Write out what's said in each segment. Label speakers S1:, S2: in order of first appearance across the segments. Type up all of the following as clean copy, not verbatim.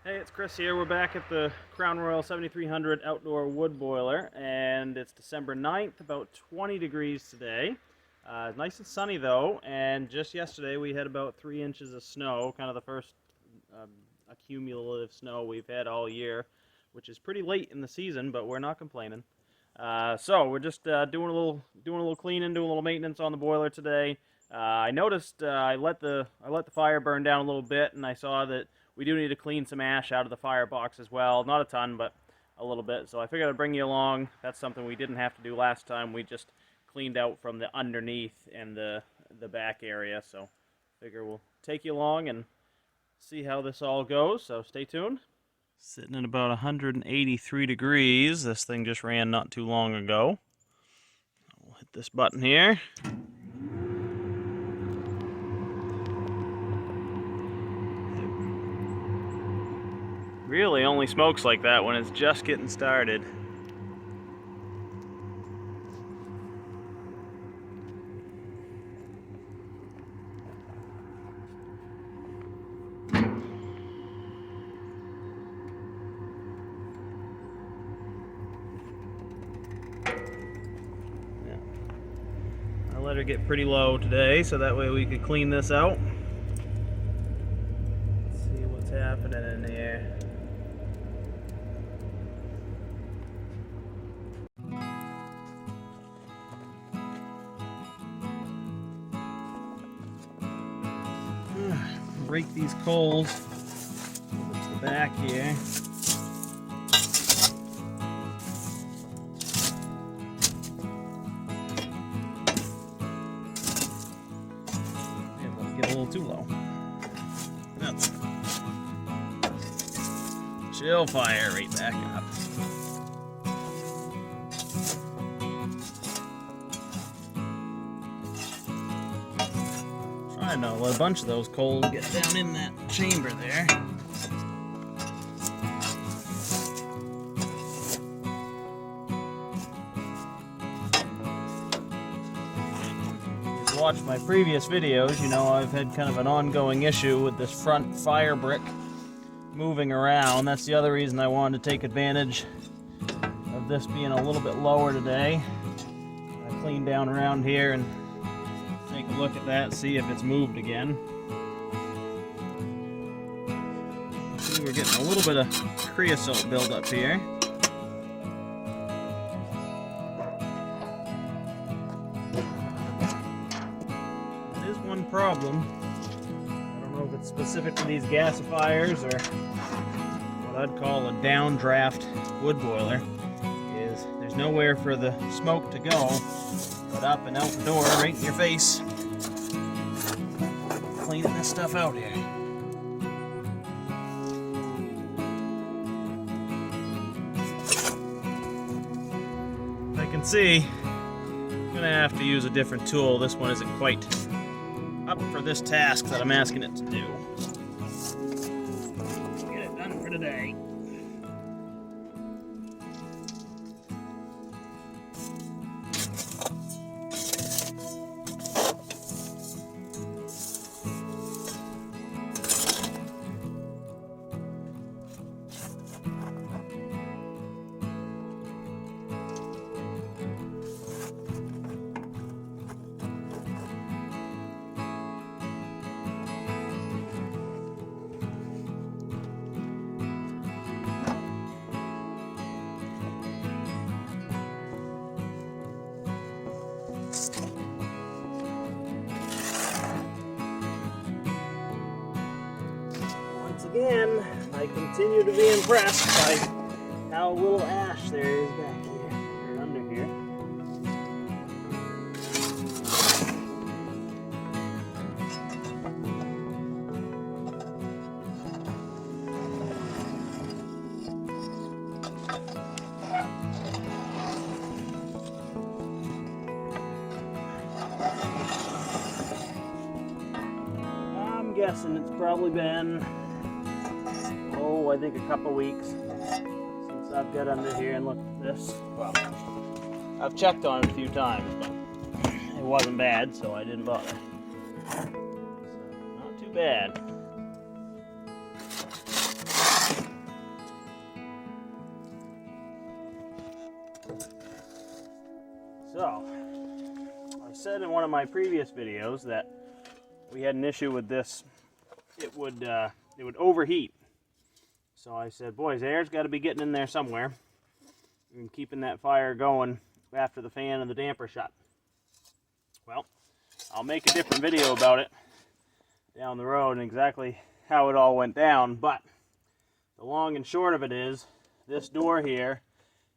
S1: Hey, it's Chris here. We're back at the Crown Royal 7300 outdoor wood boiler, and it's December 9th, about 20 degrees today. Nice and sunny though, and just yesterday we had about 3 inches of snow, kind of the first accumulative snow we've had all year, which is pretty late in the season, but we're not complaining. So we're just doing a little cleaning, doing a little maintenance on the boiler today. I noticed I let the fire burn down a little bit, and I saw that we do need to clean some ash out of the firebox as well. Not a ton, but a little bit. So I figured I'd bring you along. That's something we didn't have to do last time. We just cleaned out from the underneath and the back area. So I figure we'll take you along and see how this all goes. So stay tuned. Sitting at about 183 degrees. This thing just ran not too long ago. We'll hit this button here. Really only smokes like that when it's just getting started. Yeah. I let her get pretty low today so that way we could clean this out. Let's see what's happening in here. Break these coals over to the back here. Yeah, let's get a little too low. That's chill fire right back up. I know, let a bunch of those coals get down in that chamber there. If you watched my previous videos, you know I've had kind of an ongoing issue with this front fire brick moving around. That's the other reason I wanted to take advantage of this being a little bit lower today. I clean down around here and take a look at that, see if it's moved again. See, we're getting a little bit of creosote buildup here. There is one problem. I don't know if it's specific to these gasifiers or what I'd call a downdraft wood boiler, is there's nowhere for the smoke to go but up and out the door, right in your face. Cleaning this stuff out here. I can see I'm gonna have to use a different tool. This one isn't quite up for this task that I'm asking it to do. Get it done for today. Again, I continue to be impressed by how little ash there is back here, or under here. I'm guessing it's probably been I think a couple weeks since I've got under here and looked at this. Well, I've checked on it a few times, but it wasn't bad, so I didn't bother. So, not too bad. So, I said in one of my previous videos that we had an issue with this. It would overheat. So I said, boys, air's got to be getting in there somewhere and keeping that fire going after the fan and the damper shut. Well, I'll make a different video about it down the road and exactly how it all went down, but the long and short of it is, this door here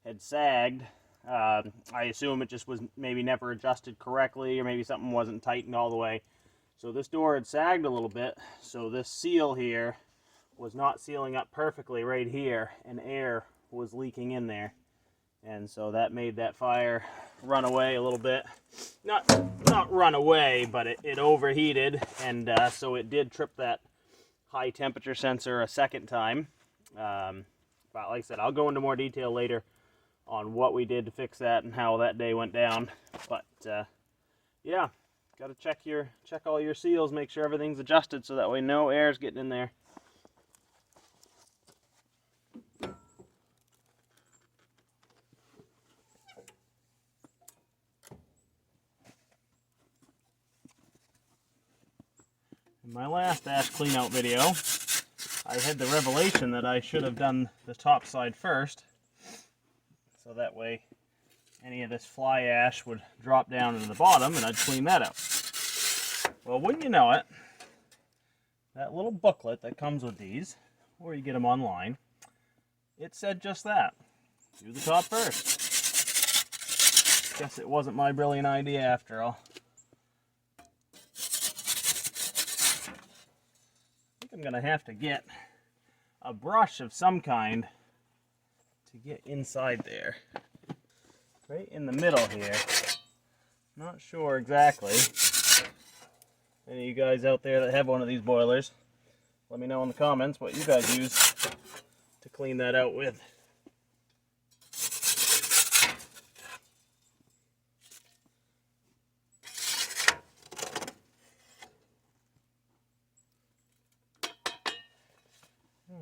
S1: had sagged. I assume it just was maybe never adjusted correctly, or maybe something wasn't tightened all the way. So this door had sagged a little bit, so this seal here was not sealing up perfectly right here, and air was leaking in there. And so that made that fire run away a little bit. Not run away, but it overheated, and so it did trip that high temperature sensor a second time. But like I said, I'll go into more detail later on what we did to fix that and how that day went down. But yeah, got to check all your seals, make sure everything's adjusted so that way no air's getting in there. In my last ash cleanout video, I had the revelation that I should have done the top side first, so that way any of this fly ash would drop down into the bottom and I'd clean that out. Well, wouldn't you know it, that little booklet that comes with these, or you get them online, it said just that. Do the top first. Guess it wasn't my brilliant idea after all. I'm going to have to get a brush of some kind to get inside there. Right in the middle here. Not sure exactly. Any of you guys out there that have one of these boilers, let me know in the comments what you guys use to clean that out with.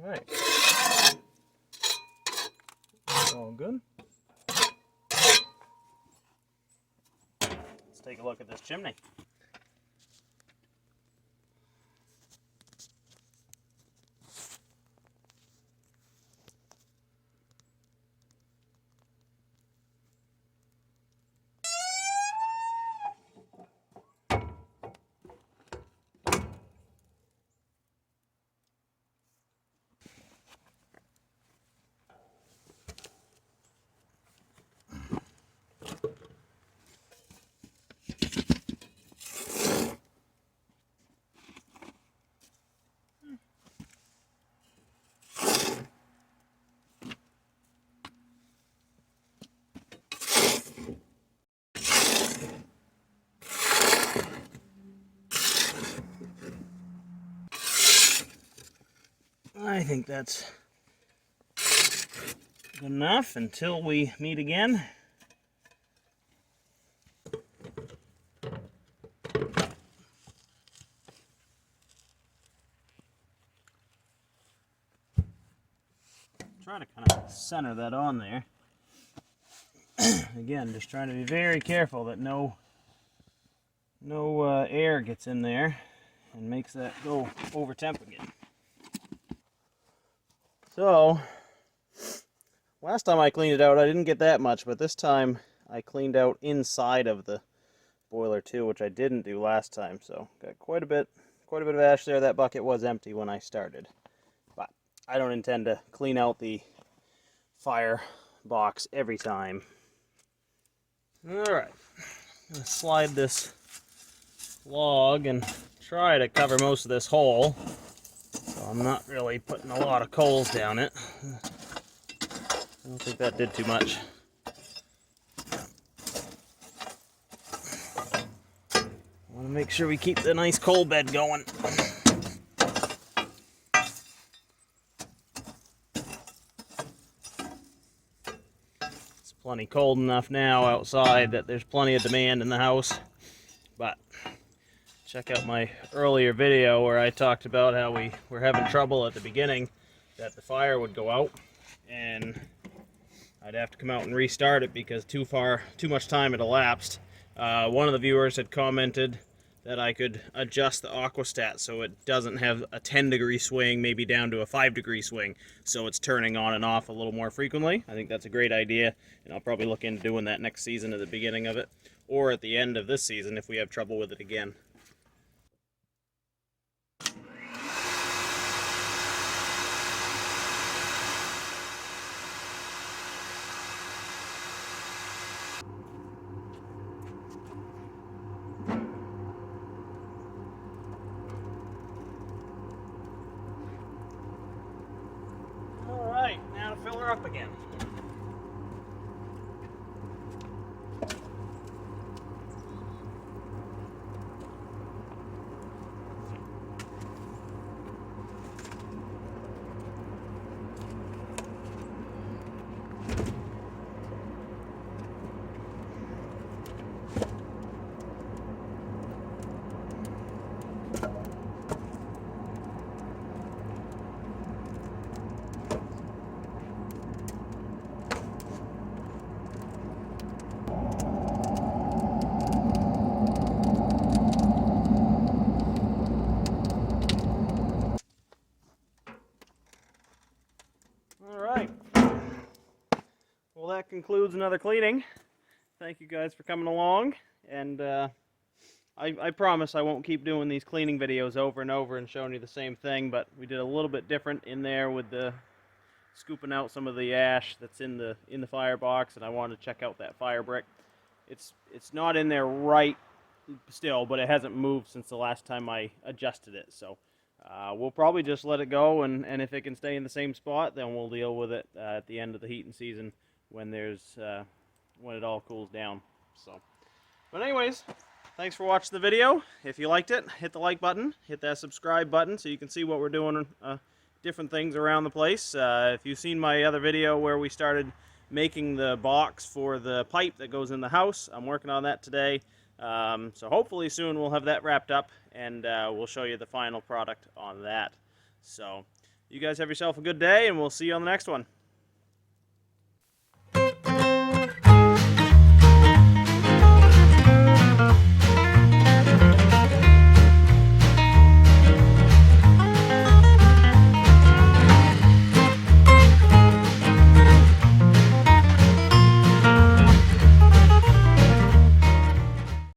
S1: Alright, all good. Let's take a look at this chimney. I think that's good enough until we meet again. Try to kind of center that on there. Again, just trying to be very careful that no air gets in there and makes that go over temp again. So, last time I cleaned it out, I didn't get that much, but this time I cleaned out inside of the boiler too, which I didn't do last time. So, got quite a bit of ash there. That bucket was empty when I started, but I don't intend to clean out the Firebox every time. All right, I'm gonna slide this log and try to cover most of this hole. So I'm not really putting a lot of coals down it. I don't think that did too much. I want to make sure we keep the nice coal bed going. It's plenty cold enough now outside that there's plenty of demand in the house. But check out my earlier video where I talked about how we were having trouble at the beginning that the fire would go out, and I'd have to come out and restart it because too much time had elapsed. One of the viewers had commented that I could adjust the aquastat so it doesn't have a 10-degree swing, maybe down to a 5-degree swing, so it's turning on and off a little more frequently. I think that's a great idea, and I'll probably look into doing that next season at the beginning of it, or at the end of this season if we have trouble with it again. Alright, now to fill her up again. Alright, well that concludes another cleaning. Thank you guys for coming along, and I promise I won't keep doing these cleaning videos over and over and showing you the same thing, but we did a little bit different in there with the scooping out some of the ash that's in the firebox, and I wanted to check out that fire brick. It's not in there right still, but it hasn't moved since the last time I adjusted it, so we'll probably just let it go, and if it can stay in the same spot, then we'll deal with it at the end of the heating season when when it all cools down. So, but anyways, thanks for watching the video. If you liked it, hit the like button, hit that subscribe button so you can see what we're doing, different things around the place. If you've seen my other video where we started making the box for the pipe that goes in the house, I'm working on that today. So hopefully soon we'll have that wrapped up, and we'll show you the final product on that. So you guys have yourself a good day, and we'll see you on the next one.